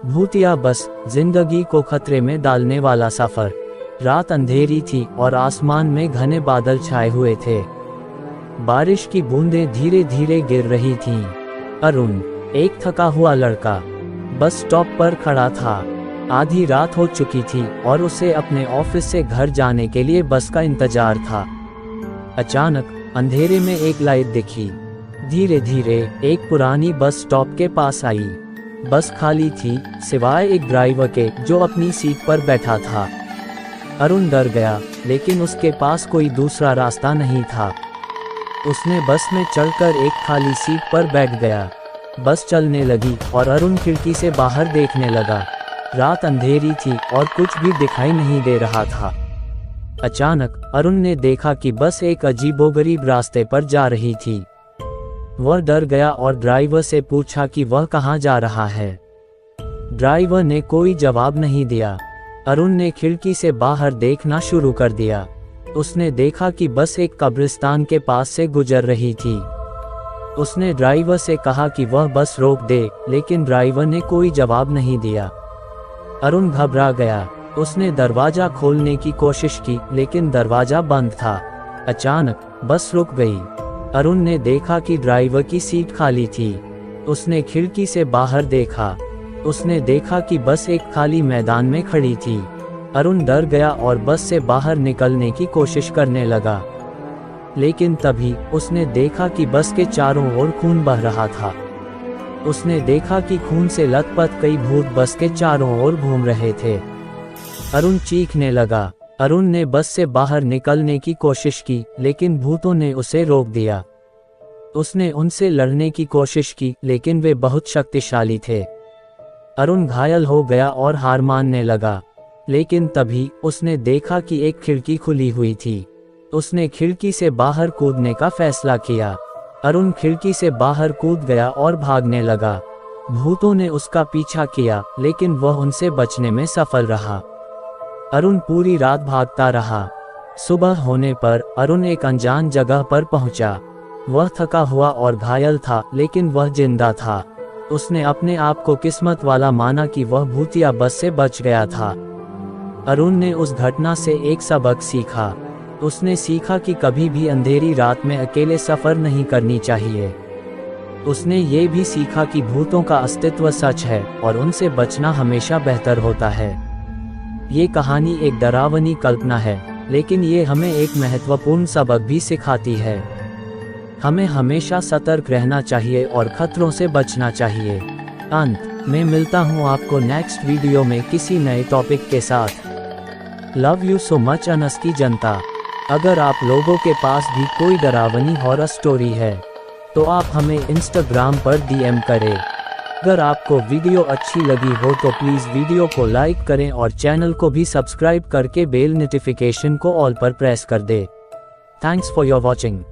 भूतिया बस, जिंदगी को खतरे में डालने वाला सफर। रात अंधेरी थी और आसमान में घने बादल छाए हुए थे। बारिश की बूंदें धीरे धीरे गिर रही थीं। अरुण, एक थका हुआ लड़का, बस स्टॉप पर खड़ा था। आधी रात हो चुकी थी और उसे अपने ऑफिस से घर जाने के लिए बस का इंतजार था। अचानक अंधेरे में एक लाइट दिखी। धीरे धीरे एक पुरानी बस स्टॉप के पास आई। बस खाली थी, सिवाय एक ड्राइवर के जो अपनी सीट पर बैठा था। अरुण डर गया, लेकिन उसके पास कोई दूसरा रास्ता नहीं था। उसने बस में चढ़कर एक खाली सीट पर बैठ गया। बस चलने लगी और अरुण खिड़की से बाहर देखने लगा। रात अंधेरी थी और कुछ भी दिखाई नहीं दे रहा था। अचानक अरुण ने देखा कि बस एक अजीबोगरीब रास्ते पर जा रही थी। वह डर गया और ड्राइवर से पूछा कि वह कहाँ जा रहा है। ड्राइवर ने कोई जवाब नहीं दिया। अरुण ने खिड़की से बाहर देखना शुरू कर दिया। उसने देखा कि बस एक कब्रिस्तान के पास से गुजर रही थी। उसने ड्राइवर से कहा कि वह बस रोक दे, लेकिन ड्राइवर ने कोई जवाब नहीं दिया। अरुण घबरा गया। उसने दरवाजा खोलने की कोशिश की, लेकिन दरवाजा बंद था। अचानक बस रुक गई। अरुण ने देखा कि ड्राइवर की सीट खाली थी। उसने खिड़की से बाहर देखा। उसने देखा कि बस एक खाली मैदान में खड़ी थी। अरुण डर गया और बस से बाहर निकलने की कोशिश करने लगा, लेकिन तभी उसने देखा कि बस के चारों ओर खून बह रहा था। उसने देखा कि खून से लथपथ कई भूत बस के चारों ओर घूम रहे थे। अरुण चीखने लगा। अरुण ने बस से बाहर निकलने की कोशिश की, लेकिन भूतों ने उसे रोक दिया। उसने उनसे लड़ने की कोशिश की, लेकिन वे बहुत शक्तिशाली थे। अरुण घायल हो गया और हार मानने लगा, लेकिन तभी उसने देखा कि एक खिड़की खुली हुई थी। उसने खिड़की से बाहर कूदने का फैसला किया। अरुण खिड़की से बाहर कूद गया और भागने लगा। भूतों ने उसका पीछा किया, लेकिन वह उनसे बचने में सफल रहा। अरुण पूरी रात भागता रहा। सुबह होने पर अरुण एक अनजान जगह पर पहुंचा। वह थका हुआ और घायल था, लेकिन वह जिंदा था। उसने अपने आप को किस्मत वाला माना कि वह भूतिया बस से बच गया था। अरुण ने उस घटना से एक सबक सीखा। उसने सीखा कि कभी भी अंधेरी रात में अकेले सफर नहीं करनी चाहिए। उसने ये भी सीखा कि भूतों का अस्तित्व सच है और उनसे बचना हमेशा बेहतर होता है। ये कहानी एक डरावनी कल्पना है, लेकिन ये हमें एक महत्वपूर्ण सबक भी सिखाती है। हमें हमेशा सतर्क रहना चाहिए और खतरों से बचना चाहिए। अंत में मिलता हूँ आपको नेक्स्ट वीडियो में किसी नए टॉपिक के साथ। Love you so much Anas की जनता। अगर आप लोगों के पास भी कोई डरावनी हॉरर स्टोरी है तो आप हमें इंस्टाग्राम पर DM करें। अगर आपको वीडियो अच्छी लगी हो तो प्लीज़ वीडियो को लाइक करें और चैनल को भी सब्सक्राइब करके बेल नोटिफिकेशन को ऑल पर प्रेस कर दें। Thanks for your watching.